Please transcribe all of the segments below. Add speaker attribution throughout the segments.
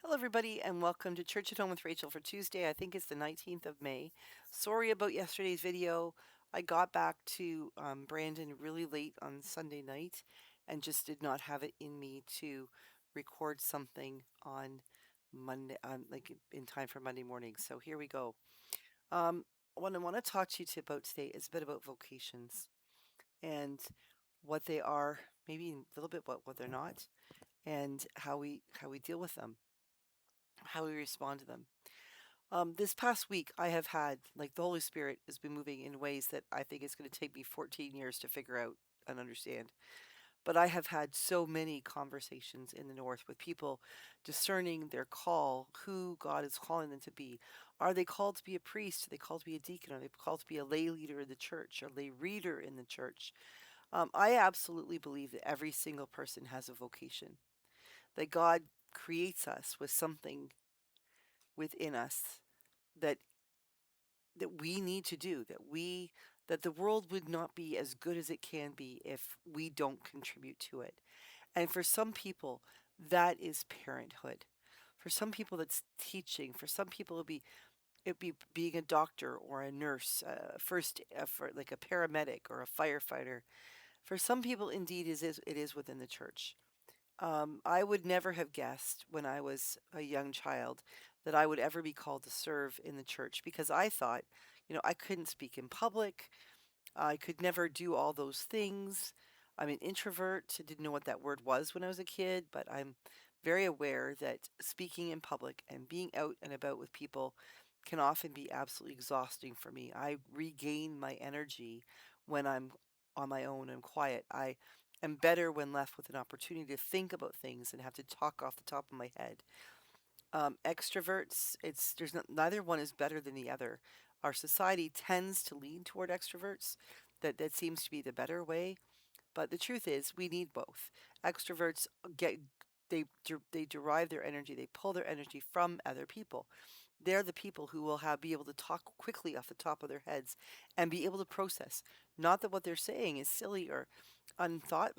Speaker 1: Hello, everybody, and welcome to Church at Home with Rachel for Tuesday. I think it's the 19th of May. Sorry about yesterday's video. I got back to Brandon really late on Sunday night and just did not have it in me to record something on Monday, like in time for Monday morning. So here we go. What I want to talk to you about today is a bit about vocations and what they are, maybe a little bit what they're not, and how we deal with them, how we respond to them. This past week, I have had, like, the Holy Spirit has been moving in ways that I think it's going to take me 14 years to figure out and understand. But I have had so many conversations in the North with people discerning their call, who God is calling them to be. Are they called to be a priest? Are they called to be a deacon? Are they called to be a lay leader in the church or lay reader in the church? I absolutely believe that every single person has a vocation, that God creates us with something within us that we need to do, that the world would not be as good as it can be if we don't contribute to it. And for some people, that is parenthood. For some people, that's teaching. For some people, it'd be being a doctor or a nurse, for like a paramedic or a firefighter. For some people, indeed, it is within the church. I would never have guessed when I was a young child that I would ever be called to serve in the church because I thought, I couldn't speak in public. I could never do all those things. I'm an introvert. I didn't know what that word was when I was a kid, but I'm very aware that speaking in public and being out and about with people can often be absolutely exhausting for me. I regain my energy when I'm on my own and quiet. I am better when left with an opportunity to think about things and have to talk off the top of my head. Extroverts, neither one is better than the other. Our society tends to lean toward extroverts. That seems to be the better way. But the truth is, we need both. Extroverts get they derive their energy, they pull their energy from other people. They're the people who will be able to talk quickly off the top of their heads and be able to process. Not that what they're saying is silly or unthought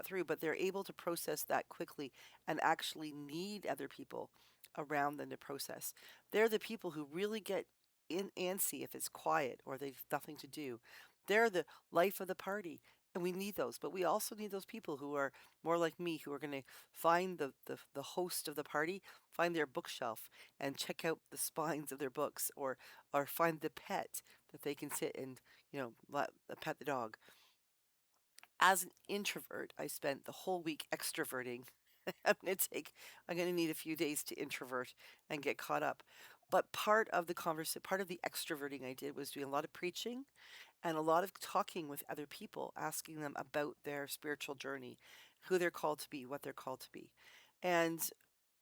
Speaker 1: through, but they're able to process that quickly and actually need other people around them to process. They're the people who really get in antsy if it's quiet or they've nothing to do. They're the life of the party. And we need those, but we also need those people who are more like me, who are going to find the host of the party, find their bookshelf, and check out the spines of their books, or find the pet that they can sit and pet the dog. As an introvert, I spent the whole week extroverting. I'm gonna need a few days to introvert and get caught up. But part of the extroverting I did was doing a lot of preaching and a lot of talking with other people, asking them about their spiritual journey, who they're called to be, what they're called to be. And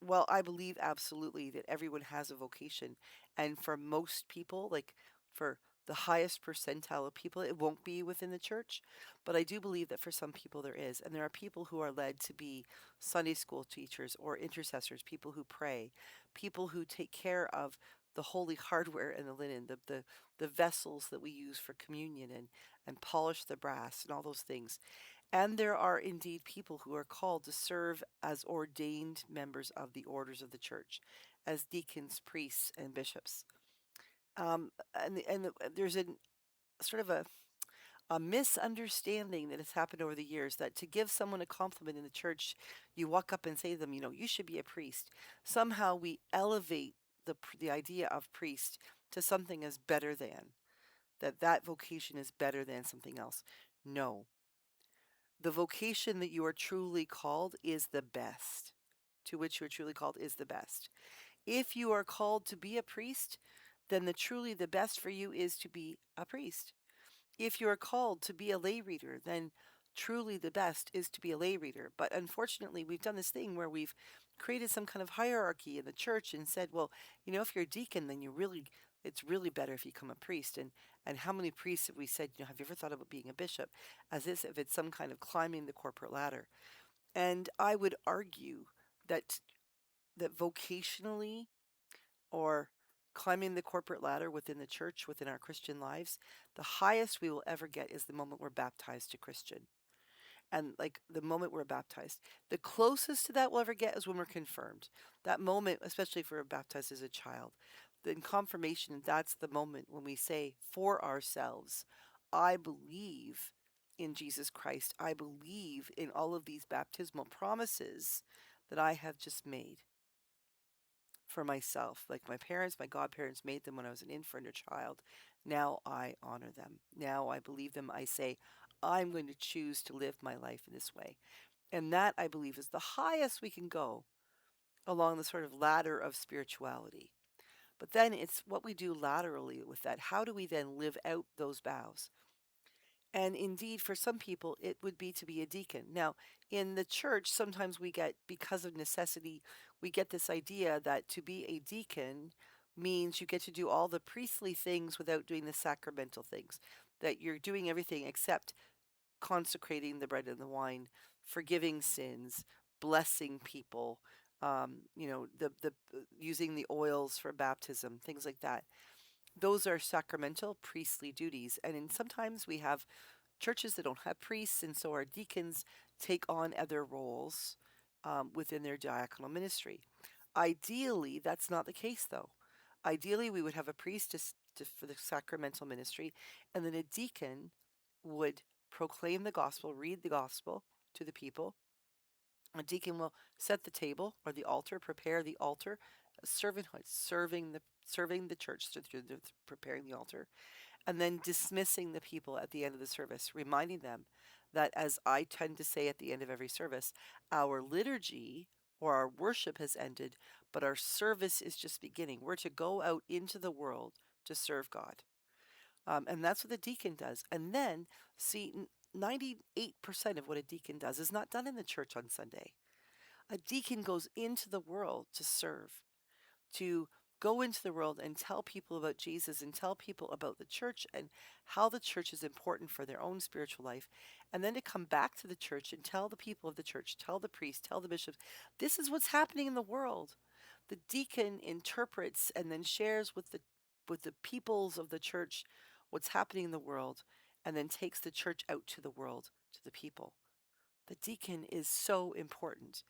Speaker 1: well, I believe absolutely that everyone has a vocation. And for most people, like for the highest percentile of people, it won't be within the church. But I do believe that for some people there is. And there are people who are led to be Sunday school teachers or intercessors, people who pray, people who take care of the holy hardware and the linen, the vessels that we use for communion and polish the brass and all those things. And there are indeed people who are called to serve as ordained members of the orders of the church, as deacons, priests, and bishops. There's sort of a misunderstanding that has happened over the years that to give someone a compliment in the church, you walk up and say to them, you should be a priest. Somehow we elevate the idea of priest to something as better than, that vocation is better than something else. No, the vocation that you are truly called is the best. To which you are truly called is the best. If you are called to be a priest, then the best for you is to be a priest. If you are called to be a lay reader, then truly the best is to be a lay reader. But unfortunately, we've done this thing where we've created some kind of hierarchy in the church and said, well, if you're a deacon, then it's really better if you become a priest. And how many priests have we said, have you ever thought about being a bishop? As if it's some kind of climbing the corporate ladder. And I would argue that vocationally, or climbing the corporate ladder within the church, within our Christian lives, the highest we will ever get is the moment we're baptized to Christian. and like the moment we're baptized. The closest to that we'll ever get is when we're confirmed. That moment, especially if we're baptized as a child, then confirmation, that's the moment when we say for ourselves, I believe in Jesus Christ. I believe in all of these baptismal promises that I have just made for myself. Like my parents, my godparents made them when I was an infant or child. Now I honor them. Now I believe them. I say, I'm going to choose to live my life in this way. And that, I believe, is the highest we can go along the sort of ladder of spirituality. But then it's what we do laterally with that. How do we then live out those vows? And indeed, for some people, it would be to be a deacon. Now, in the church, sometimes we get, because of necessity, we get this idea that to be a deacon means you get to do all the priestly things without doing the sacramental things, that you're doing everything except consecrating the bread and the wine, forgiving sins, blessing people, the using the oils for baptism, things like that. Those are sacramental priestly duties. And in sometimes we have churches that don't have priests, and so our deacons take on other roles within their diaconal ministry. Ideally, that's not the case, though. Ideally, we would have a priest for the sacramental ministry, and then a deacon would proclaim the gospel, read the gospel to the people. A deacon will set the table or the altar, prepare the altar, servanthood, serving the church through preparing the altar, and then dismissing the people at the end of the service, reminding them that, as I tend to say at the end of every service, our liturgy or our worship has ended, but our service is just beginning. We're to go out into the world to serve God. And that's what the deacon does. And then, see, 98% of what a deacon does is not done in the church on Sunday. A deacon goes into the world to serve, to go into the world and tell people about Jesus and tell people about the church and how the church is important for their own spiritual life. And then to come back to the church and tell the people of the church, tell the priest, tell the bishops, this is what's happening in the world. The deacon interprets and then shares with the peoples of the church what's happening in the world, and then takes the church out to the world, to the people. The deacon is so important.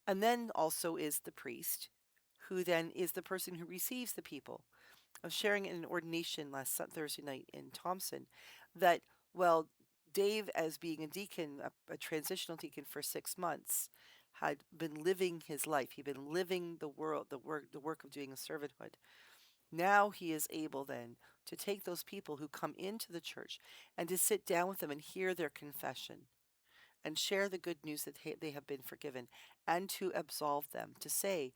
Speaker 1: And then also is the priest, who then is the person who receives the people. I was sharing in an ordination last Thursday night in Thompson that, well, Dave, as being a deacon, a transitional deacon for 6 months, had been living his life. He'd been living the world, the work of doing a servanthood. Now he is able then to take those people who come into the church and to sit down with them and hear their confession and share the good news that they have been forgiven, and to absolve them, to say,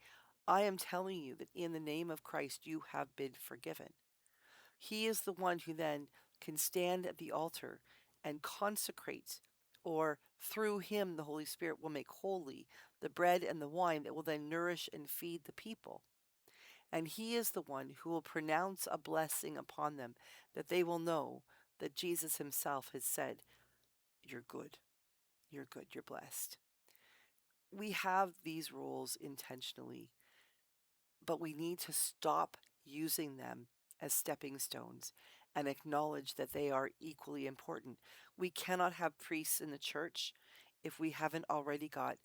Speaker 1: I am telling you that in the name of Christ you have been forgiven. He is the one who then can stand at the altar and consecrate, or through him the Holy Spirit will make holy the bread and the wine that will then nourish and feed the people. And he is the one who will pronounce a blessing upon them, that they will know that Jesus himself has said, you're good, you're good, you're blessed. We have these roles intentionally, but we need to stop using them as stepping stones and acknowledge that they are equally important. We cannot have priests in the church if we haven't already got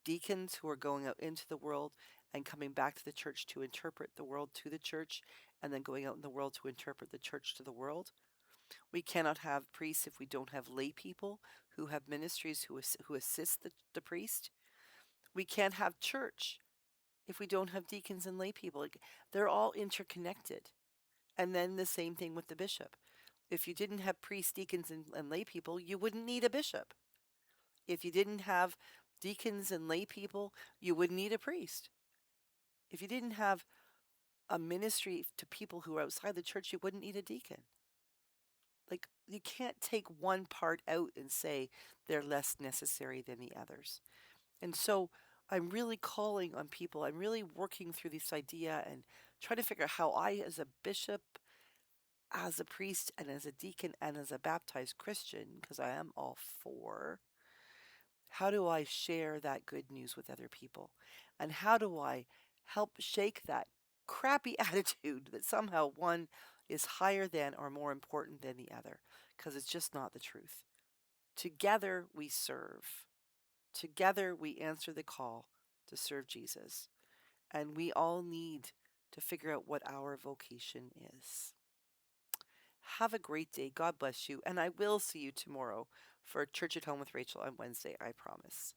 Speaker 1: deacons who are going out into the world and coming back to the church to interpret the world to the church, and then going out in the world to interpret the church to the world. We cannot have priests if we don't have lay people who have ministries who assist the priest. We can't have church if we don't have deacons and lay people. Like, they're all interconnected. And then the same thing with the bishop. If you didn't have priests, deacons, and lay people, you wouldn't need a bishop. If you didn't have deacons and lay people, you wouldn't need a priest. If you didn't have a ministry to people who are outside the church, you wouldn't need a deacon. Like, you can't take one part out and say they're less necessary than the others. And so I'm really calling on people. I'm really working through this idea and trying to figure out how I, as a bishop, as a priest, and as a deacon, and as a baptized Christian, because I am all four, how do I share that good news with other people? And how do I help shake that crappy attitude that somehow one is higher than or more important than the other? Because it's just not the truth. Together we serve. Together we answer the call to serve Jesus. And we all need to figure out what our vocation is. Have a great day. God bless you. And I will see you tomorrow for Church at Home with Rachel on Wednesday, I promise.